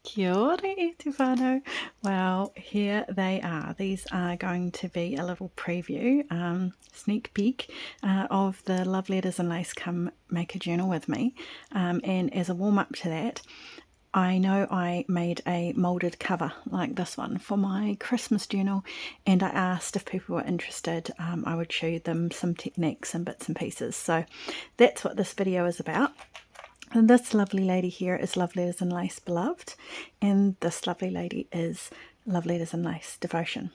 Kia ora e te whānau. Well, here they are. These are going to be a little preview, sneak peek of the Love Letters and Lace Come Make a Journal with me. And as a warm-up to that, I know I made a moulded cover like this one for my Christmas journal, and I asked if people were interested. I would show them some techniques and bits and pieces. So that's what this video is about. And this lovely lady here is Love Letters and Lace Beloved, and this lovely lady is Love Letters and Lace Devotion.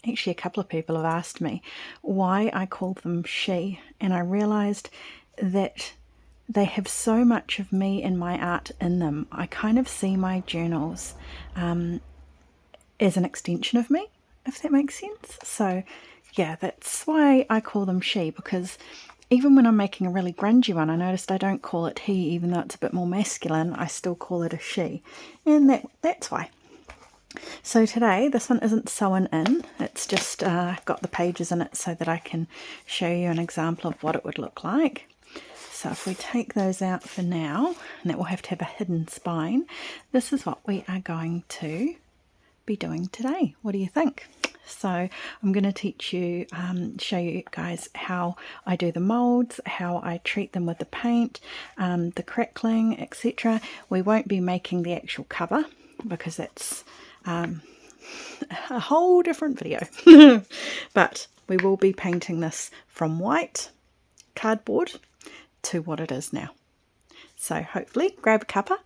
Actually a couple of people have asked me why I call them she, and I realised that they have so much of me and my art in them. I kind of see my journals as an extension of me, if that makes sense. So yeah, that's why I call them she, because even when I'm making a really grungy one, I noticed I don't call it he, even though it's a bit more masculine, I still call it a she. And that's why. So today, this one isn't sewn in, it's just got the pages in it so that I can show you an example of what it would look like. So if we take those out for now, and that will have to have a hidden spine, this is what we are going to be doing today. What do you think? So I'm going to teach you, show you guys how I do the molds, how I treat them with the paint, the crackling, etc. We won't be making the actual cover because that's a whole different video. But we will be painting this from white cardboard to what it is now. So hopefully grab a cuppa,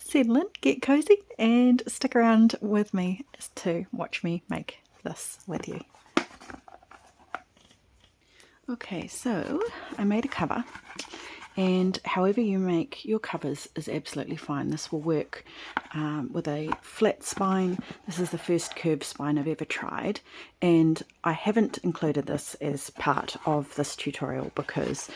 settle in, get cozy, and stick around with me to watch me make this with you. Okay, so I made a cover, and however you make your covers is absolutely fine. This will work with a flat spine. This is the first curved spine I've ever tried, and I haven't included this as part of this tutorial because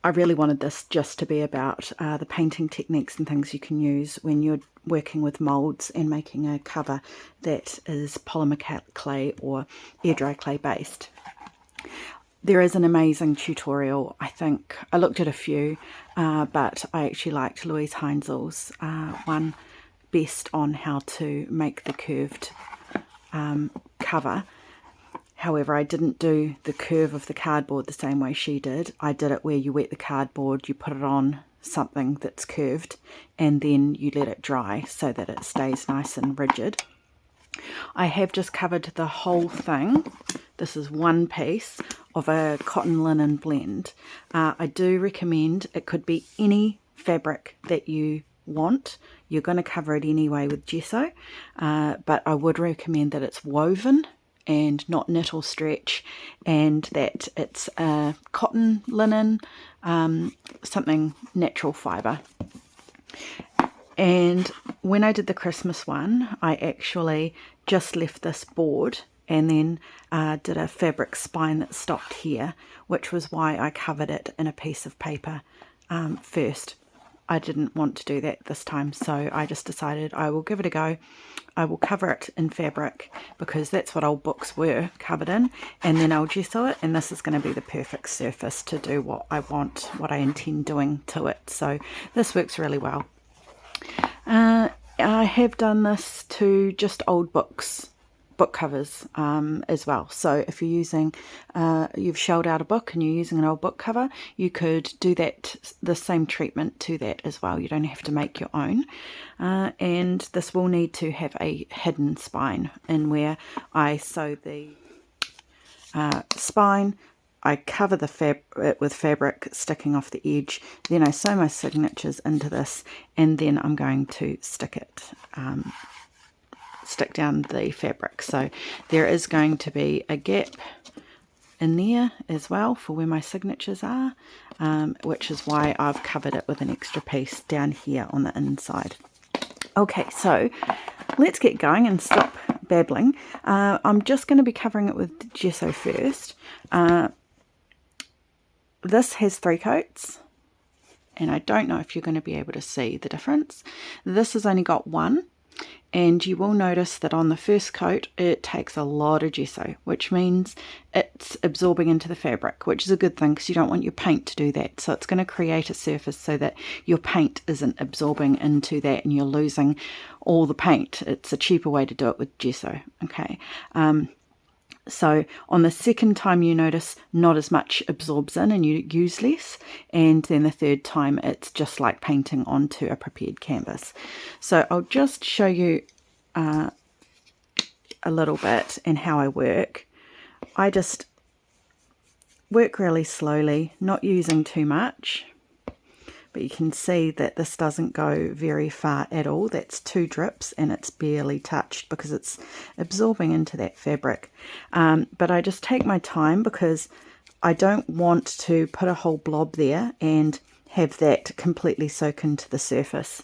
I really wanted this just to be about the painting techniques and things you can use when you're working with moulds and making a cover that is polymer clay or air dry clay based. There is an amazing tutorial. I think I looked at a few, but I actually liked Louise Heinzl's one best on how to make the curved cover. However, I didn't do the curve of the cardboard the same way she did. I did it where you wet the cardboard, you put it on something that's curved, and then you let it dry so that it stays nice and rigid. I have just covered the whole thing. This is one piece of a cotton linen blend. I do recommend, it could be any fabric that you want. You're going to cover it anyway with gesso, but I would recommend that it's woven and not knit or stretch, and that it's cotton, linen, something natural fibre. And when I did the Christmas one, I actually just left this board and then did a fabric spine that stopped here, which was why I covered it in a piece of paper first. I didn't want to do that this time, so I just decided I will give it a go. I will cover it in fabric because that's what old books were covered in, and then I'll gesso it, and this is going to be the perfect surface to do what I want, what I intend doing to it. So this works really well. I have done this to just old book covers as well. So if you're using, you've shelled out a book and you're using an old book cover, you could do that, the same treatment to that as well. You don't have to make your own. And this will need to have a hidden spine in where I sew the spine. I cover it with fabric sticking off the edge, then I sew my signatures into this, and then I'm going to stick down the fabric. So there is going to be a gap in there as well for where my signatures are, which is why I've covered it with an extra piece down here on the inside. Okay, so let's get going and stop babbling. I'm just going to be covering it with gesso first. This has 3 coats, and I don't know if you're going to be able to see the difference. This has only got 1, And you will notice that on the first coat it takes a lot of gesso, which means it's absorbing into the fabric, which is a good thing because you don't want your paint to do that. So it's going to create a surface so that your paint isn't absorbing into that and you're losing all the paint. It's a cheaper way to do it with gesso. Okay. So on the second time you notice not as much absorbs in and you use less, and then the third time it's just like painting onto a prepared canvas. So I'll just show you a little bit and how I work. I just work really slowly, not using too much. But you can see that this doesn't go very far at all. That's 2 drips and it's barely touched because it's absorbing into that fabric. But I just take my time because I don't want to put a whole blob there and have that completely soak into the surface.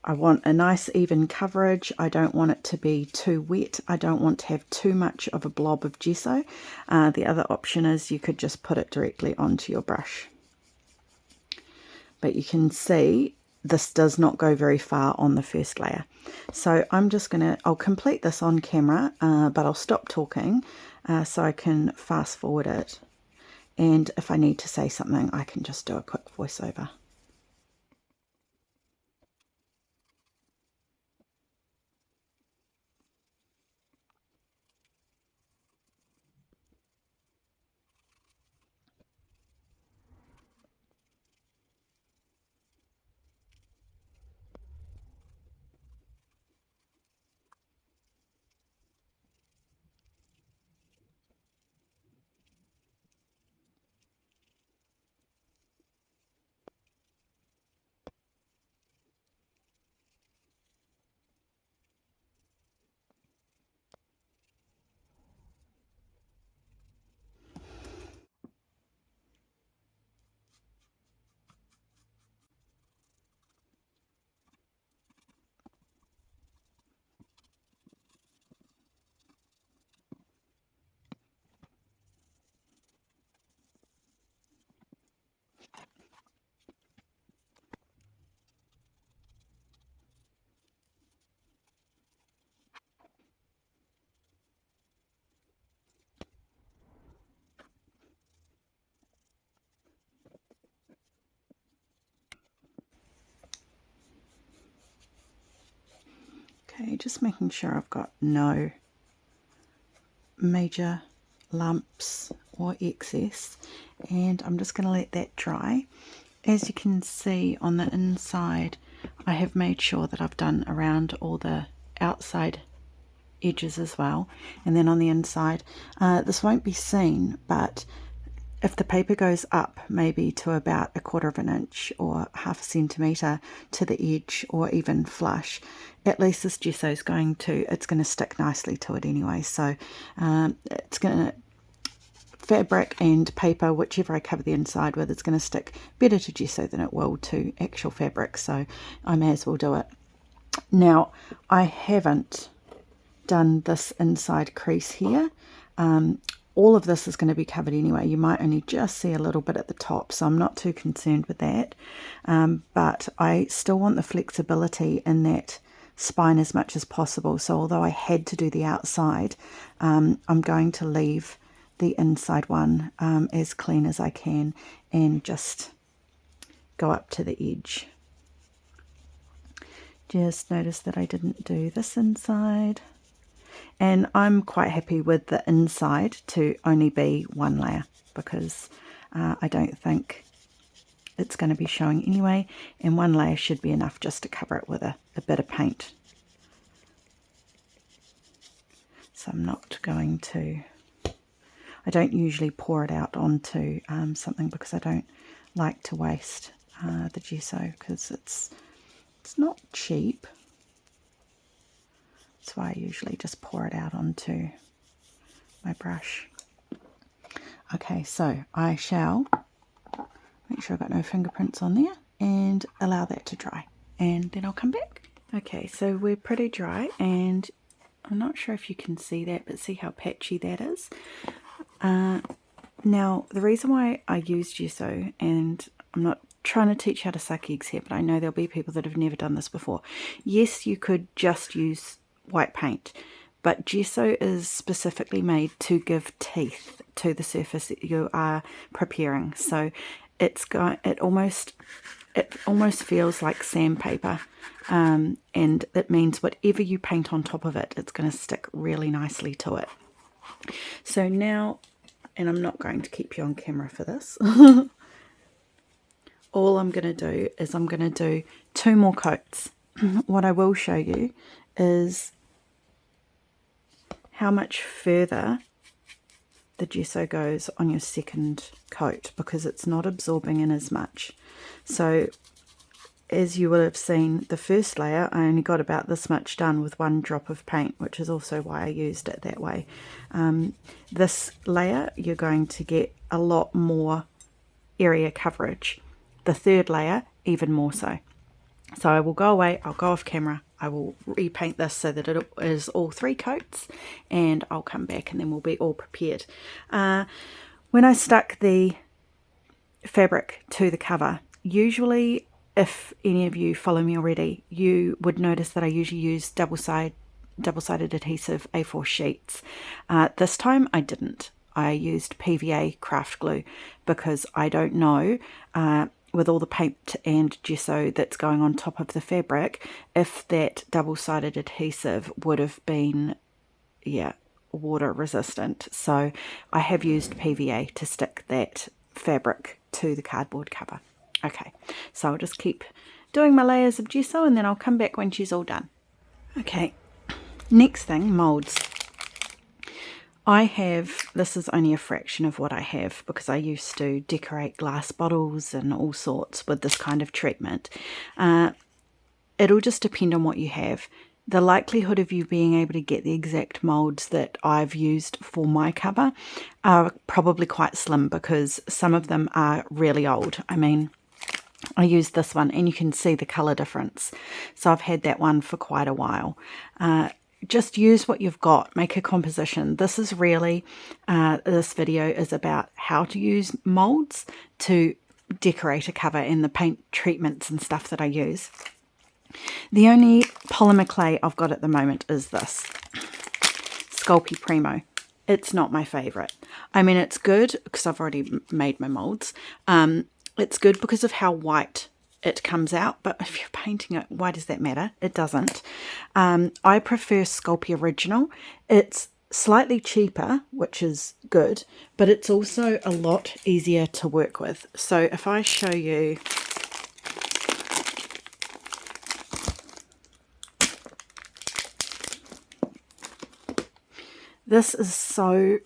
I want a nice even coverage. I don't want it to be too wet. I don't want to have too much of a blob of gesso. The other option is you could just put it directly onto your brush. But you can see this does not go very far on the first layer. So I'm just I'll complete this on camera, but I'll stop talking so I can fast forward it. And if I need to say something, I can just do a quick voiceover. Okay, just making sure I've got no major lumps or excess, and I'm just going to let that dry. As you can see on the inside, I have made sure that I've done around all the outside edges as well, and then on the inside, this won't be seen, but if the paper goes up maybe to about 1/4 of an inch or 1/2 centimetre to the edge, or even flush, at least this gesso is going to stick nicely to it anyway. So it's going to, fabric and paper, whichever I cover the inside with, it's going to stick better to gesso than it will to actual fabric, so I may as well do it. Now I haven't done this inside crease here. All of this is going to be covered anyway. You might only just see a little bit at the top, so I'm not too concerned with that. But I still want the flexibility in that spine as much as possible. So although I had to do the outside, I'm going to leave the inside one as clean as I can and just go up to the edge. Just notice that I didn't do this inside. And I'm quite happy with the inside to only be 1 layer because I don't think it's going to be showing anyway, and 1 layer should be enough just to cover it with a bit of paint. So I'm not going to, I don't usually pour it out onto something because I don't like to waste the gesso because it's not cheap. That's why I usually just pour it out onto my brush. Okay, so I shall make sure I've got no fingerprints on there and allow that to dry, and then I'll come back. Okay, so we're pretty dry, and I'm not sure if you can see that, but see how patchy that is. Now, the reason why I use gesso, and I'm not trying to teach how to suck eggs here, but I know there'll be people that have never done this before. Yes, you could just use white paint, but gesso is specifically made to give teeth to the surface that you are preparing. So it almost feels like sandpaper, and it means whatever you paint on top of it, it's going to stick really nicely to it. So now, and I'm not going to keep you on camera for this, all I'm going to do is I'm going to do 2 more coats. What I will show you is how much further the gesso goes on your second coat, because it's not absorbing in as much. So as you will have seen, the first layer, I only got about this much done with 1 drop of paint, which is also why I used it that way. This layer, you're going to get a lot more area coverage. The third layer, even more so. So I will go away, I'll go off camera, I will repaint this so that it is all 3 coats, and I'll come back and then we'll be all prepared. When I stuck the fabric to the cover, usually, if any of you follow me already, you would notice that I usually use double-sided adhesive A4 sheets. This time I didn't. I used PVA craft glue because I don't know, with all the paint and gesso that's going on top of the fabric, if that double-sided adhesive would have been, water resistant. So I have used PVA to stick that fabric to the cardboard cover. Okay, so I'll just keep doing my layers of gesso and then I'll come back when she's all done. Okay, next thing, moulds. I have, this is only a fraction of what I have because I used to decorate glass bottles and all sorts with this kind of treatment. It'll just depend on what you have. The likelihood of you being able to get the exact moulds that I've used for my cover are probably quite slim because some of them are really old. I mean, I used this one and you can see the colour difference. So I've had that one for quite a while. Just use what you've got, make a composition. This is really, this video is about how to use moulds to decorate a cover and the paint treatments and stuff that I use. The only polymer clay I've got at the moment is this Sculpey Primo. It's not my favourite. I mean, it's good because I've already made my moulds. It's good because of how white it comes out, but if you're painting it, why does that matter? It doesn't. I prefer Sculpey Original. It's slightly cheaper, which is good, but it's also a lot easier to work with. So if I show you, this is so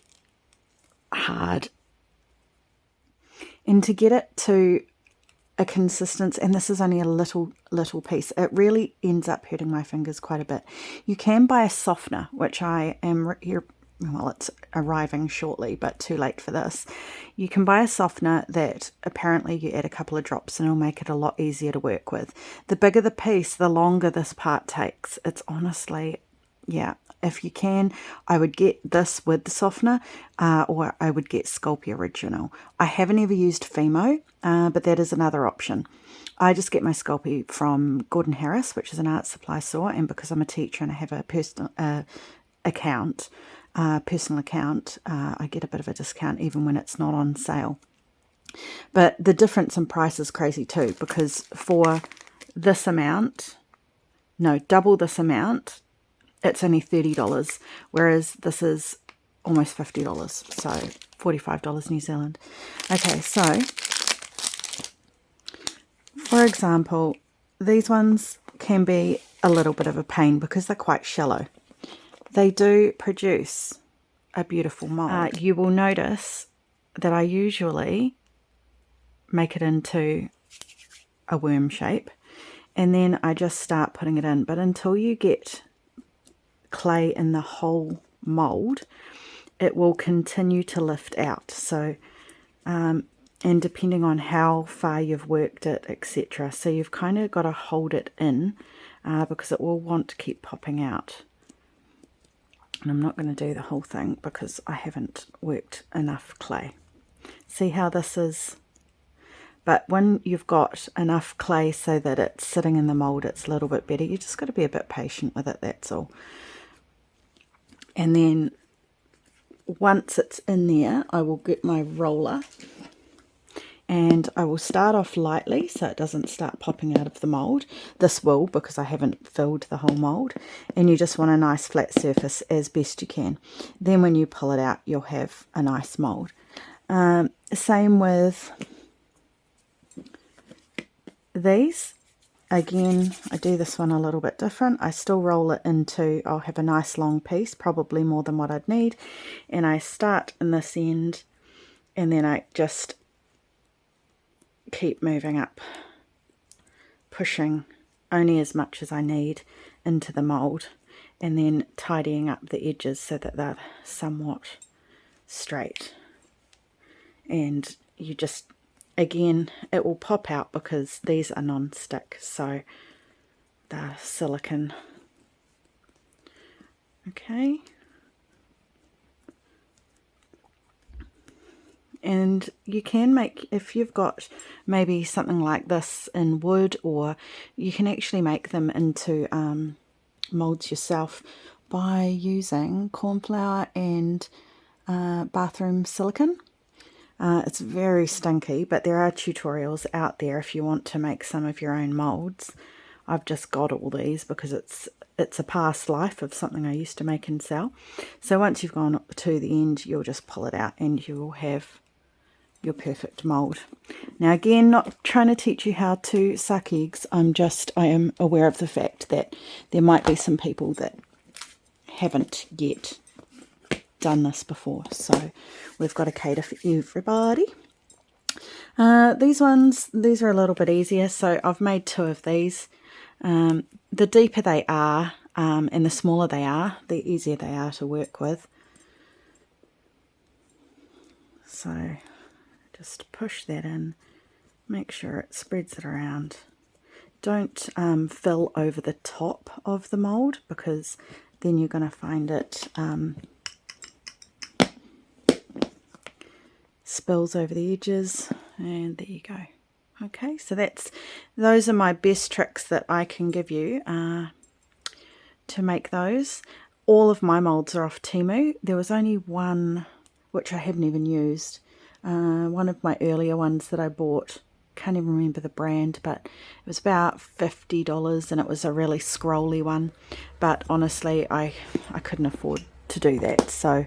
hard, and to get it to a consistency, and this is only a little piece, it really ends up hurting my fingers quite a bit. You can buy a softener, which I am here, well, it's arriving shortly, but too late for this. You can buy a softener that apparently you add a couple of drops and it'll make it a lot easier to work with. The bigger the piece, the longer this part takes. It's honestly, yeah, if you can, I would get this with the softener, or I would get Sculpey Original. I haven't ever used Fimo, but that is another option. I just get my Sculpey from Gordon Harris, which is an art supply store, and because I'm a teacher and I have a personal account, I get a bit of a discount even when it's not on sale. But the difference in price is crazy too, because for this amount, no, double this amount, it's only $30, whereas this is almost $50, so $45 New Zealand. Okay, so for example, these ones can be a little bit of a pain because they're quite shallow. They do produce a beautiful mould. You will notice that I usually make it into a worm shape and then I just start putting it in, but until you get clay in the whole mould, it will continue to lift out. So and depending on how far you've worked it, etc., so you've kind of got to hold it in because it will want to keep popping out. And I'm not going to do the whole thing because I haven't worked enough clay. See how this is But when you've got enough clay so that it's sitting in the mould, it's a little bit better. You just got to be a bit patient with it, that's all. And then once it's in there, I will get my roller and I will start off lightly so it doesn't start popping out of the mould. This will, because I haven't filled the whole mould. And you just want a nice flat surface as best you can. Then when you pull it out, you'll have a nice mould. Same with these. Again, I do this one a little bit different. I still roll it into, I'll have a nice long piece, probably more than what I'd need. And I start in this end, and then I just keep moving up, pushing only as much as I need into the mould, and then tidying up the edges so that they're somewhat straight. And you just, again, it will pop out because these are non-stick, so they're silicone. Okay. And you can make, if you've got maybe something like this in wood, or you can actually make them into moulds yourself by using corn flour and bathroom silicone. It's very stinky, but there are tutorials out there if you want to make some of your own moulds. I've just got all these because it's a past life of something I used to make and sell. So once you've gone to the end, you'll just pull it out and you'll have your perfect mould. Now again, not trying to teach you how to suck eggs. I am aware of the fact that there might be some people that haven't yet done this before, so we've got to cater for everybody. These are a little bit easier, so I've made 2 of these. The deeper they are and the smaller they are, the easier they are to work with. So just push that in, make sure it spreads it around. Don't fill over the top of the mould, because then you're going to find it spills over the edges, and there you go. Okay, so those are my best tricks that I can give you to make those. All of my moulds are off Temu. There was only one which I haven't even used. One of my earlier ones that I bought, can't even remember the brand, but it was about $50 and it was a really scrolly one. But honestly, I couldn't afford to do that. So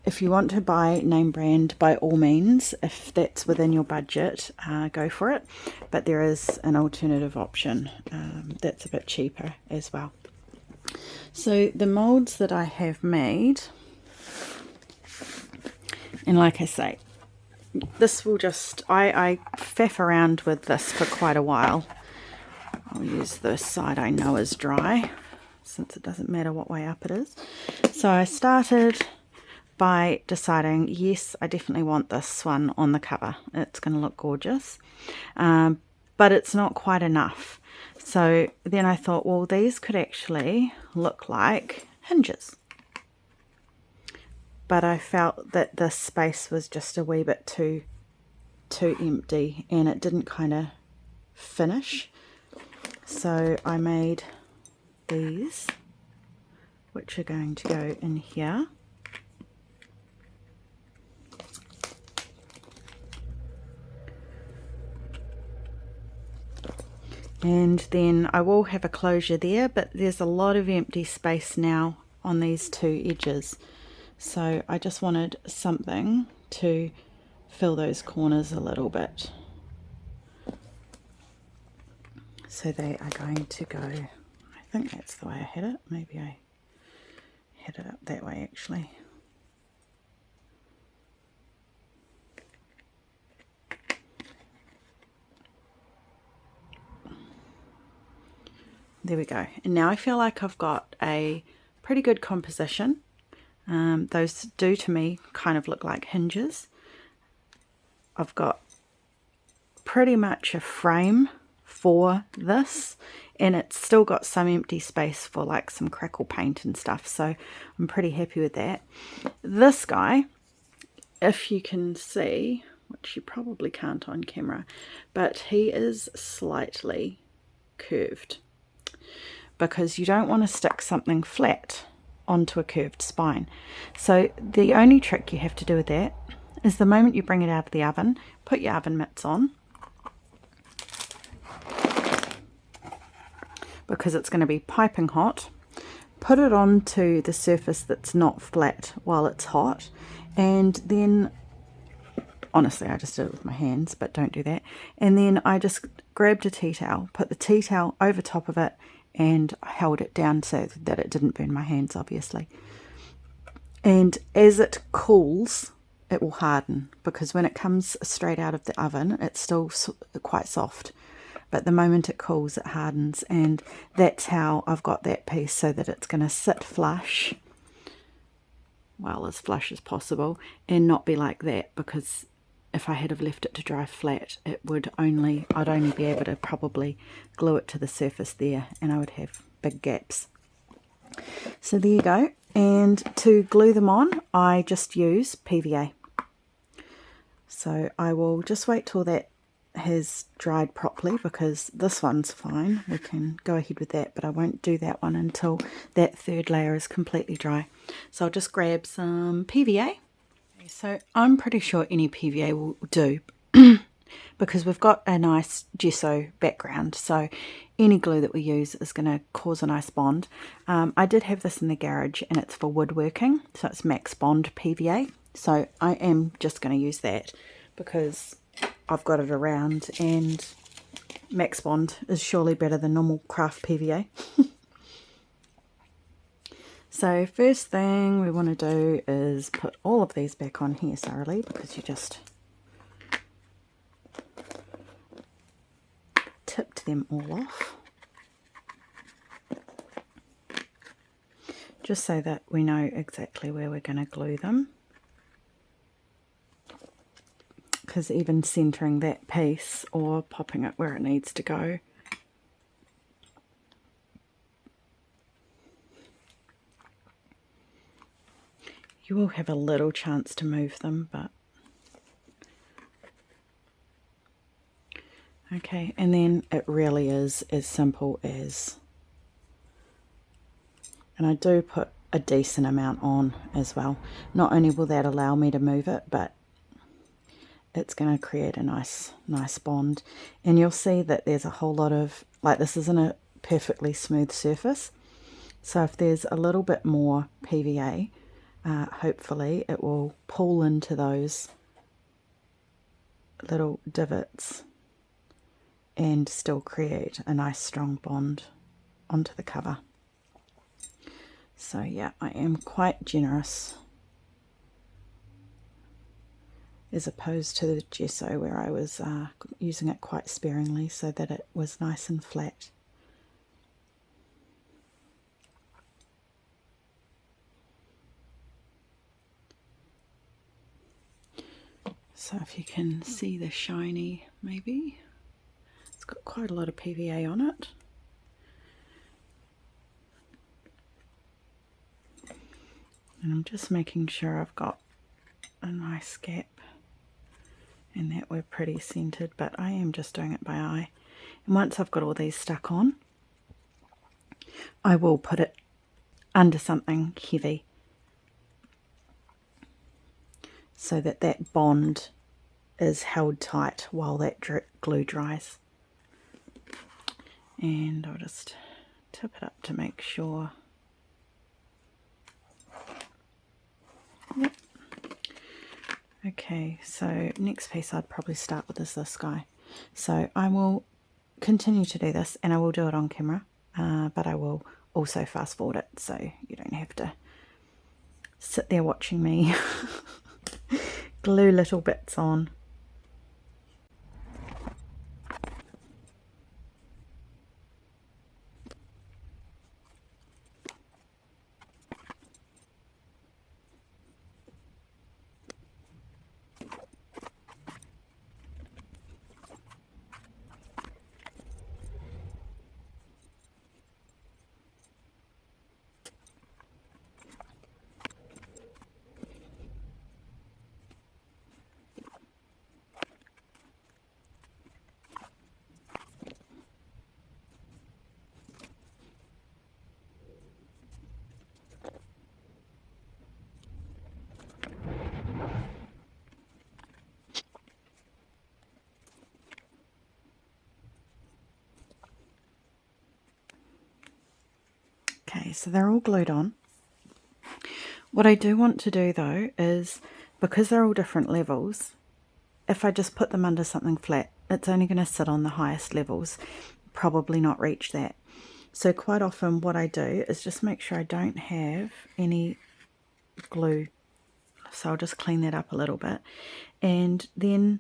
if you want to buy name brand, by all means, if that's within your budget, go for it. But there is an alternative option that's a bit cheaper as well. So the moulds that I have made, and like I say, this will just, I faff around with this for quite a while. I'll use the side I know is dry, since it doesn't matter what way up it is. So I started by deciding, yes, I definitely want this one on the cover. It's going to look gorgeous, but it's not quite enough. So then I thought, well, these could actually look like hinges. But I felt that this space was just a wee bit too empty, and it didn't kind of finish. So I made these, which are going to go in here. And then I will have a closure there, but there's a lot of empty space now on these 2 edges. So I just wanted something to fill those corners a little bit. So they are going to go, I think that's the way I had it. Maybe I had it up that way actually. There we go. And now I feel like I've got a pretty good composition. Those do to me kind of look like hinges. I've got pretty much a frame for this, and it's still got some empty space for like some crackle paint and stuff, so I'm pretty happy with that. This guy, if you can see, which you probably can't on camera, but he is slightly curved because you don't want to stick something flat onto a curved spine. So the only trick you have to do with that is the moment you bring it out of the oven, put your oven mitts on, because it's going to be piping hot. Put it onto the surface that's not flat while it's hot, and then, honestly I just did it with my hands, but don't do that, and then I just grabbed a tea towel, put the tea towel over top of it, and held it down so that it didn't burn my hands, obviously. And as it cools, it will harden, because when it comes straight out of the oven, it's still quite soft. But the moment it cools, it hardens, and that's how I've got that piece, so that it's going to sit flush, well, as flush as possible, and not be like that, because if I had have left it to dry flat, I'd only be able to probably glue it to the surface there, and I would have big gaps. So there you go. And to glue them on, I just use PVA. So I will just wait till that has dried properly, because this one's fine. We can go ahead with that, but I won't do that one until that third layer is completely dry. So I'll just grab some PVA. So I'm pretty sure any PVA will do because we've got a nice gesso background, so any glue that we use is going to cause a nice bond. I did have this in the garage, and it's for woodworking, so it's Max Bond PVA. So I am just going to use that because I've got it around, and Max Bond is surely better than normal craft PVA. So first thing we want to do is put all of these back on here, Sara-Lee, because you just tipped them all off. Just so that we know exactly where we're going to glue them. Because even centering that piece or popping it where it needs to go, you will have a little chance to move them, but okay. And then it really is as simple as, and I do put a decent amount on as well. Not only will that allow me to move it, but it's going to create a nice bond. And you'll see that there's a whole lot of, like, this isn't a perfectly smooth surface, so if there's a little bit more PVA, hopefully it will pull into those little divots and still create a nice strong bond onto the cover. So yeah, I am quite generous, as opposed to the gesso where I was using it quite sparingly so that it was nice and flat. So if you can see the shiny, maybe, it's got quite a lot of PVA on it. And I'm just making sure I've got a nice gap and that we're pretty centered, but I am just doing it by eye. And once I've got all these stuck on, I will put it under something heavy so that that bond is held tight while that glue dries. And I'll just tip it up to make sure. Yep. Okay, so next piece I'd probably start with is this guy. So I will continue to do this, and I will do it on camera, but I will also fast forward it so you don't have to sit there watching me glue little bits on. so they're all glued on. What I do want to do though is, because they're all different levels, if I just put them under something flat, it's only going to sit on the highest levels, probably not reach that. So quite often what I do is just make sure I don't have any glue. So I'll just clean that up a little bit. And then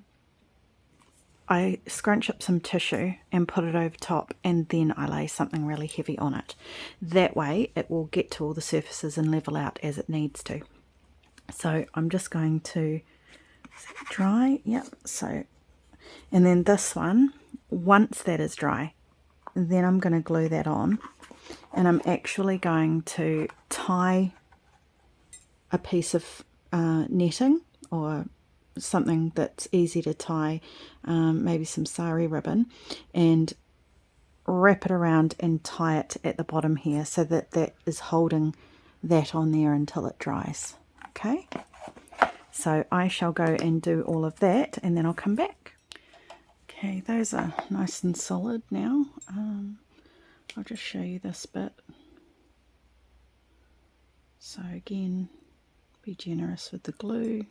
I scrunch up some tissue and put it over top, and then I lay something really heavy on it. That way it will get to all the surfaces and level out as it needs to. So I'm just going to dry, yep, so, and then this one, once that is dry, then I'm going to glue that on, and I'm actually going to tie a piece of netting or something that's easy to tie, maybe some sari ribbon, and wrap it around and tie it at the bottom here so that that is holding that on there until it dries. Okay, so I shall go and do all of that and then I'll come back. Okay, those are nice and solid now. I'll just show you this bit. So again, be generous with the glue.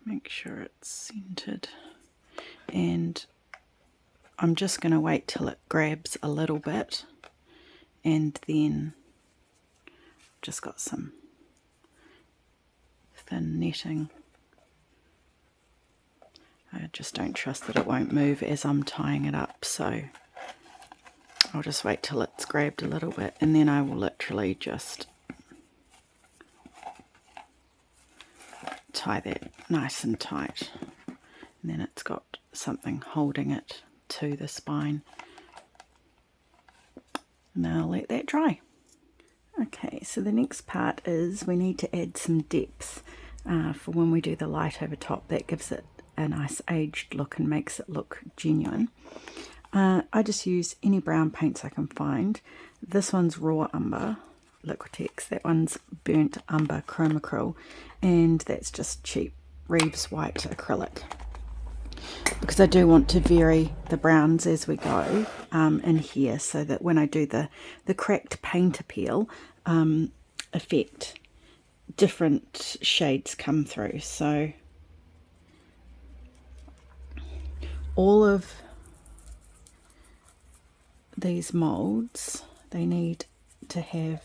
Make sure it's centered, and I'm just going to wait till it grabs a little bit, and then just got some thin netting. I just don't trust that it won't move as I'm tying it up, so I'll just wait till it's grabbed a little bit, and then I will literally just tie that nice and tight, and then it's got something holding it to the spine. And then I'll let that dry. Okay, so the next part is we need to add some depth for when we do the light over top. That gives it a nice aged look and makes it look genuine. I just use any brown paints I can find. This one's raw umber Liquitex, that one's burnt umber chromacryl, and that's just cheap Reeves white acrylic, because I do want to vary the browns as we go in here, so that when I do the cracked paint appeal effect, different shades come through. So all of these moulds, they need to have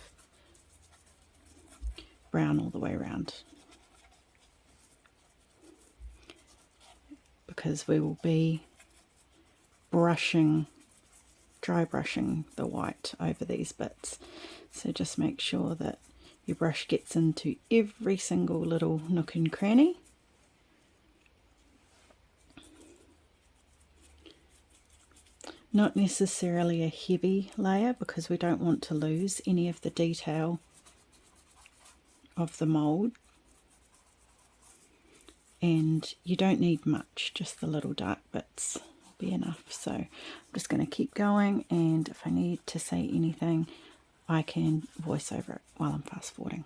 brown all the way around, because we will be dry brushing the white over these bits. So just make sure that your brush gets into every single little nook and cranny. Not necessarily a heavy layer, because we don't want to lose any of the detail of the mould, and you don't need much, just the little dark bits will be enough. So I'm just going to keep going, and if I need to say anything I can voice over it while I'm fast forwarding.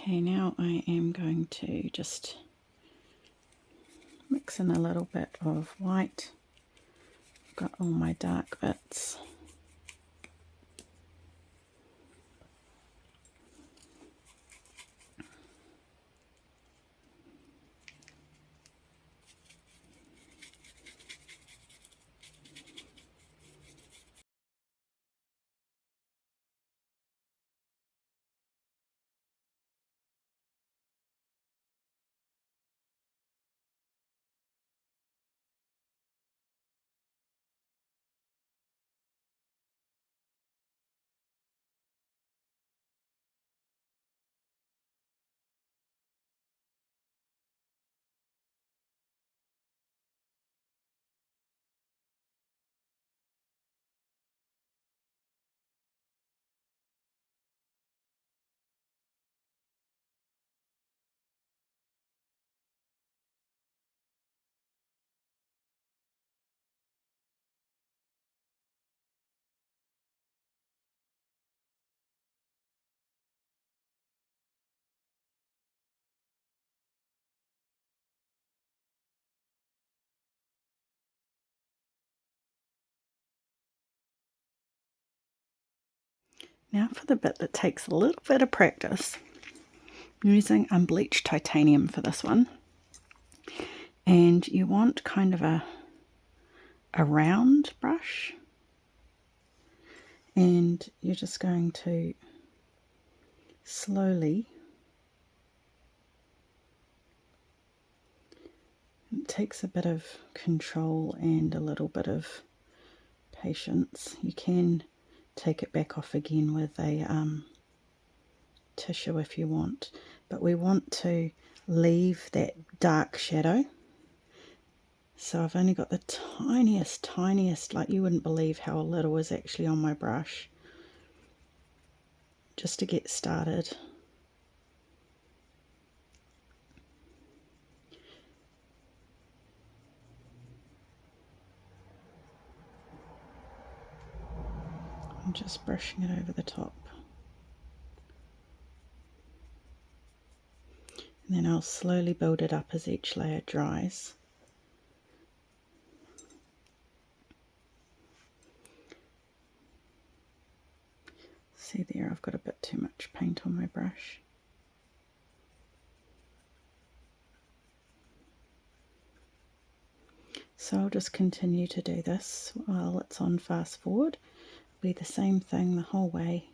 Okay, now I am going to just mix in a little bit of white. Got all my dark bits. Now for the bit that takes a little bit of practice. I'm using unbleached titanium for this one. And you want kind of a round brush. And you're just going to slowly, it takes a bit of control and a little bit of patience. You can take it back off again with a tissue if you want, but we want to leave that dark shadow. So I've only got the tiniest, like you wouldn't believe how little is actually on my brush, just to get started. I'm just brushing it over the top. And then I'll slowly build it up as each layer dries. See there, I've got a bit too much paint on my brush. So I'll just continue to do this while it's on fast forward. It'll be the same thing the whole way.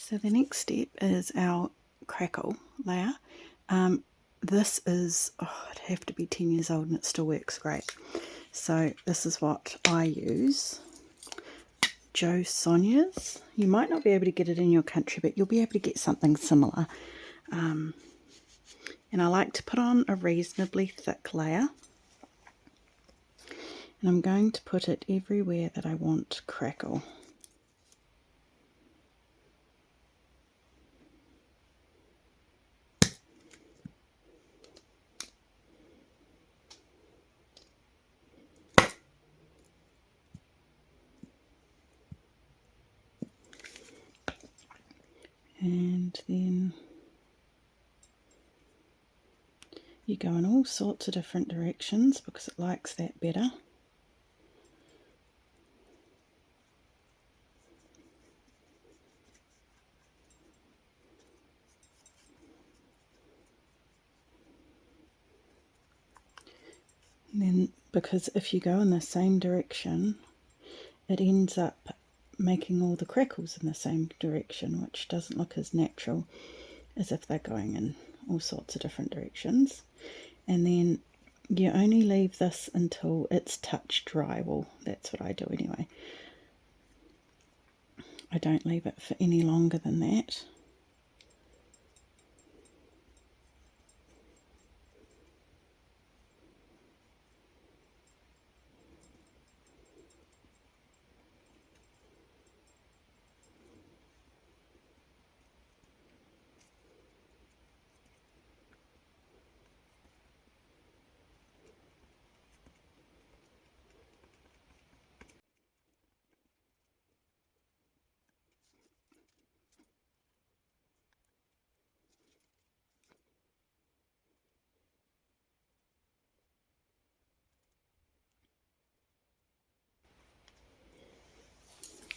So the next step is our crackle layer. This is, it'd have to be 10 years old and it still works great. So this is what I use. Jo Sonia's. You might not be able to get it in your country, but you'll be able to get something similar. And I like to put on a reasonably thick layer. And I'm going to put it everywhere that I want crackle. And then you go in all sorts of different directions because it likes that better. And then, because if you go in the same direction, it ends up making all the crackles in the same direction, which doesn't look as natural as if they're going in all sorts of different directions. And then you only leave this until it's touch dry. Well, that's what I do anyway. I don't leave it for any longer than that.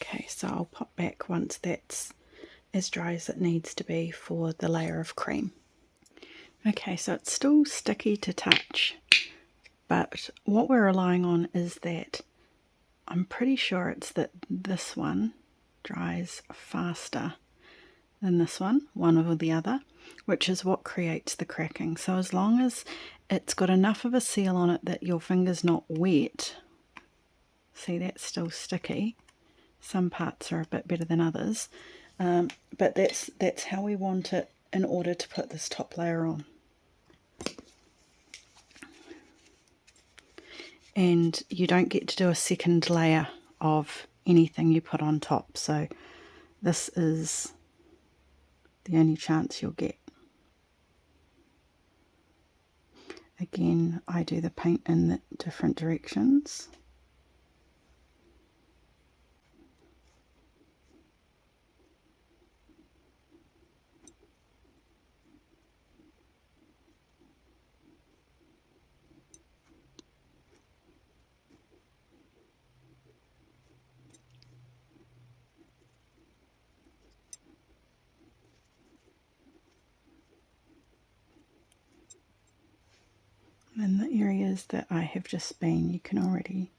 Okay, so I'll pop back once that's as dry as it needs to be for the layer of cream. Okay, so it's still sticky to touch, but what we're relying on is that I'm pretty sure it's that this one dries faster than this one or the other, which is what creates the cracking. So as long as it's got enough of a seal on it that your finger's not wet, see, that's still sticky. Some parts are a bit better than others, but that's how we want it in order to put this top layer on. And you don't get to do a second layer of anything you put on top, so this is the only chance you'll get. Again, I do the paint in the different directions. And the areas that I have just been, you can already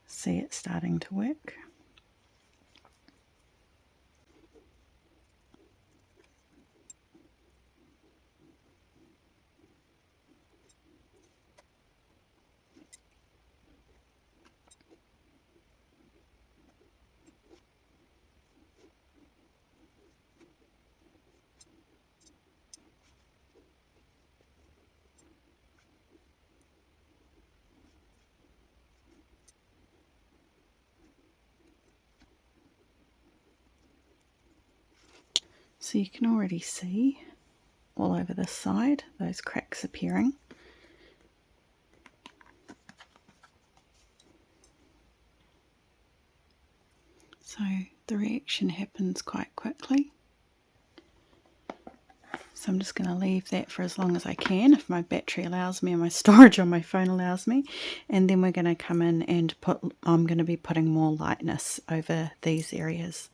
see it starting to work. So you can already see all over this side those cracks appearing. So the reaction happens quite quickly. So I'm just going to leave that for as long as I can, if my battery allows me and my storage on my phone allows me. And then we're going to come in and I'm going to be putting more lightness over these areas.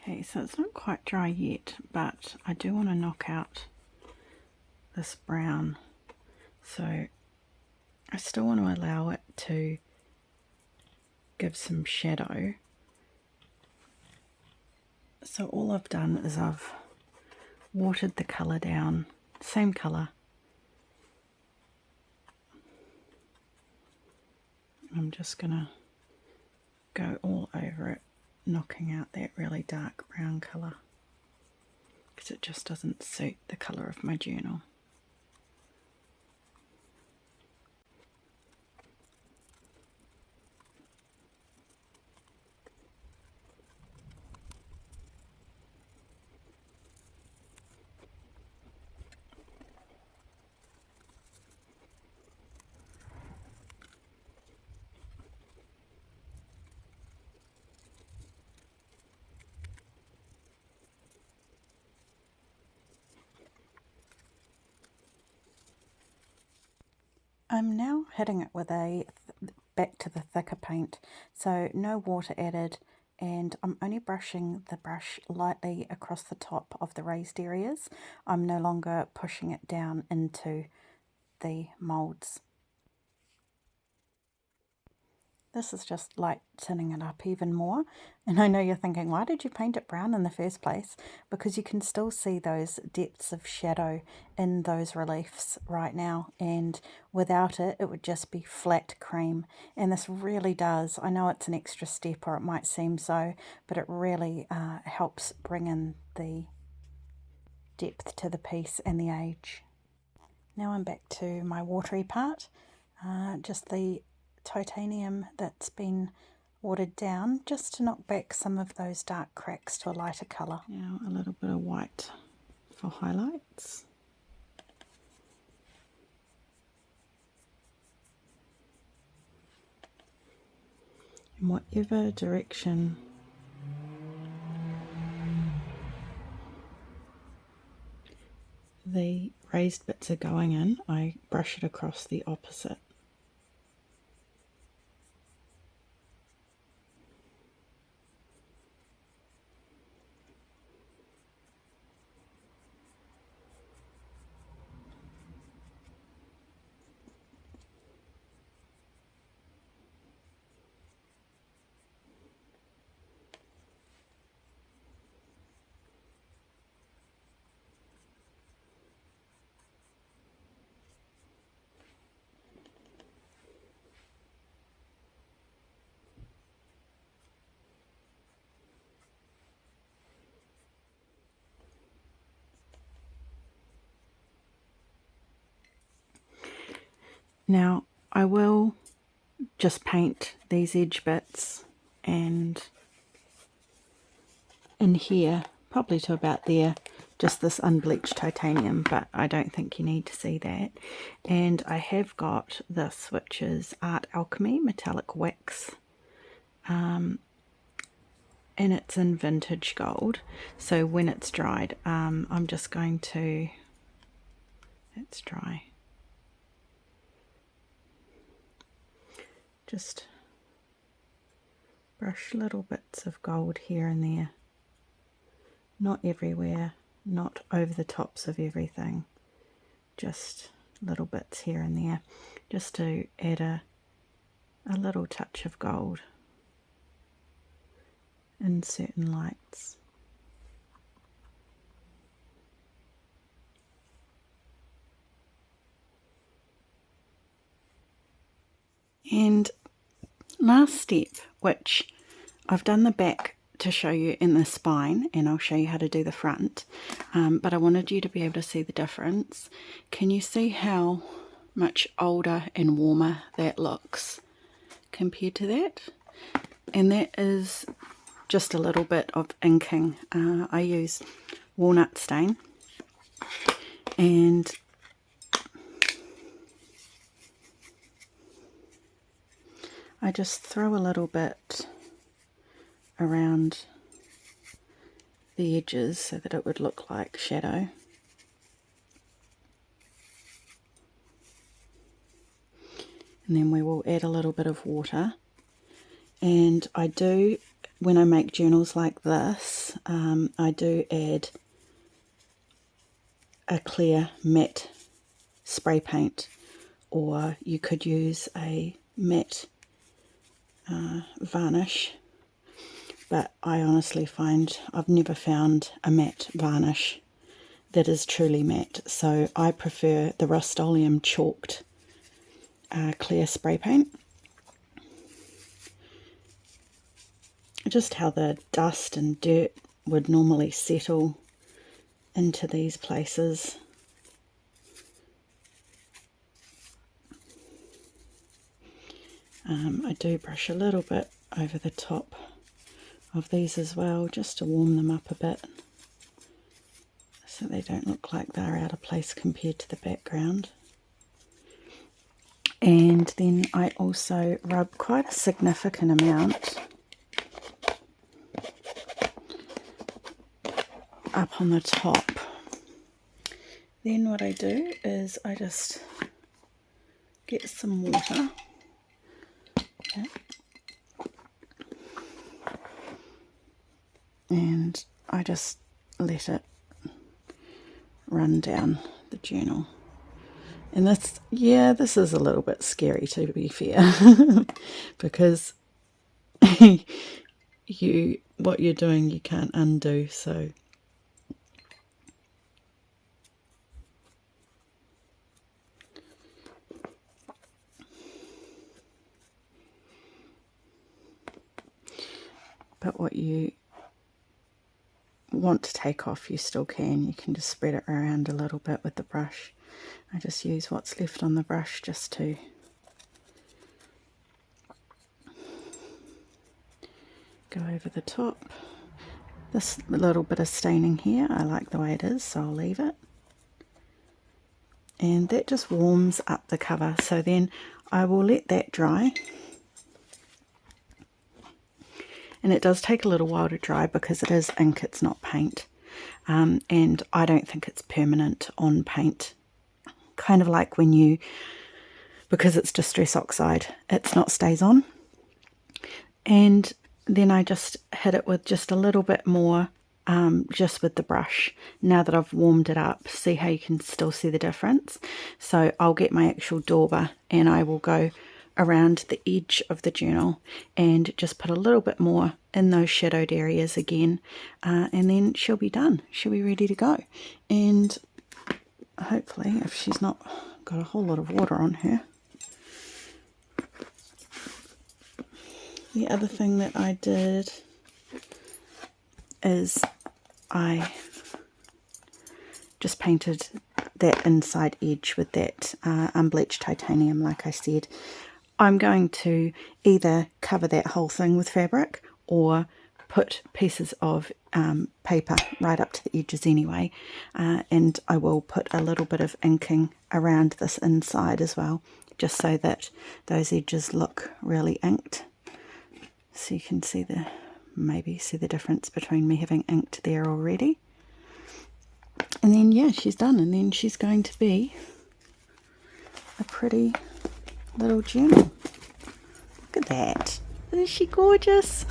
Okay, so it's not quite dry yet, but I do want to knock out this brown. So I still want to allow it to give some shadow. So all I've done is I've watered the colour down, same colour. I'm just going to go all over it, knocking out that really dark brown colour, because it just doesn't suit the colour of my journal. I'm now hitting it with back to the thicker paint, so no water added, and I'm only brushing the brush lightly across the top of the raised areas. I'm no longer pushing it down into the moulds. This is just lightening it up even more. And I know you're thinking, why did you paint it brown in the first place? Because you can still see those depths of shadow in those reliefs right now. And without it, it would just be flat cream. And this really does, I know it's an extra step, or it might seem so, but it really helps bring in the depth to the piece and the age. Now I'm back to my watery part. Just the titanium that's been watered down, just to knock back some of those dark cracks to a lighter colour. Now a little bit of white for highlights. In whatever direction the raised bits are going in, I brush it across the opposite. Now I will just paint these edge bits and in here, probably to about there, just this unbleached titanium, but I don't think you need to see that. And I have got this, which is Art Alchemy Metallic Wax, and it's in vintage gold. So when it's dried, I'm just going to, it's dry, just brush little bits of gold here and there. Not everywhere, not over the tops of everything, just little bits here and there, just to add a little touch of gold in certain lights. And last step, which I've done the back to show you in the spine, and I'll show you how to do the front, but I wanted you to be able to see the difference. Can you see how much older and warmer that looks compared to that? And that is just a little bit of inking. I use walnut stain, and I just throw a little bit around the edges so that it would look like shadow. And then we will add a little bit of water. And I do, when I make journals like this, I do add a clear matte spray paint, or you could use a matte varnish. But I honestly find I've never found a matte varnish that is truly matte, so I prefer the Rust-Oleum chalked clear spray paint. Just how the dust and dirt would normally settle into these places. I do brush a little bit over the top of these as well, just to warm them up a bit so they don't look like they're out of place compared to the background. And then I also rub quite a significant amount up on the top. Then what I do is I just get some water. Yeah. And I just let it run down the journal. And this, yeah, this is a little bit scary to be fair, because what you're doing you can't undo. So but what you want to take off, you still can. You can just spread it around a little bit with the brush. I just use what's left on the brush just to go over the top. This little bit of staining here, I like the way it is, so I'll leave it. And that just warms up the cover, so then I will let that dry. And it does take a little while to dry because it is ink, it's not paint. And I don't think it's permanent on paint. Kind of like when you, because it's Distress Oxide, it's not stays on. And then I just hit it with just a little bit more, just with the brush. Now that I've warmed it up, see how you can still see the difference? So I'll get my actual dauber and I will go around the edge of the journal and just put a little bit more in those shadowed areas again, and then she'll be done. She'll be ready to go. And hopefully, if she's not got a whole lot of water on her. The other thing that I did is I just painted that inside edge with that unbleached titanium, like I said. I'm going to either cover that whole thing with fabric or put pieces of paper right up to the edges anyway, and I will put a little bit of inking around this inside as well, just so that those edges look really inked. So you can see maybe see the difference between me having inked there already. And then yeah, she's done, and then she's going to be a pretty little journal. Look at that. Isn't she gorgeous?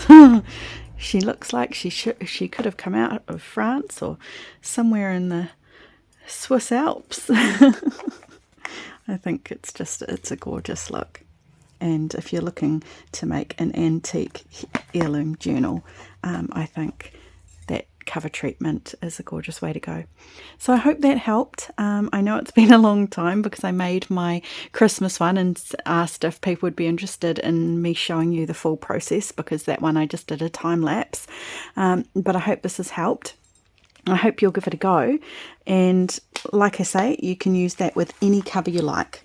She looks like she could have come out of France or somewhere in the Swiss Alps. I think it's a gorgeous look. And if you're looking to make an antique heirloom journal, I think that cover treatment is a gorgeous way to go. So I hope that helped. I know it's been a long time because I made my Christmas one and asked if people would be interested in me showing you the full process, because that one I just did a time lapse. But I hope this has helped. I hope you'll give it a go. And like I say, you can use that with any cover you like.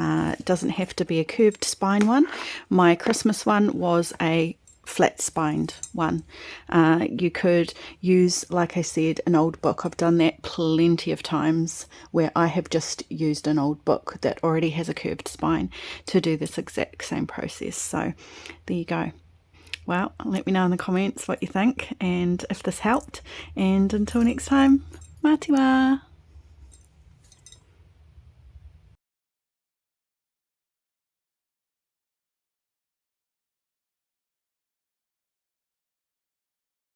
It doesn't have to be a curved spine one. My Christmas one was a flat spined one. You could use, like I said, an old book. I've done that plenty of times where I have just used an old book that already has a curved spine to do this exact same process. So there you go. Well, let me know in the comments what you think and if this helped. And until next time, mā te wā.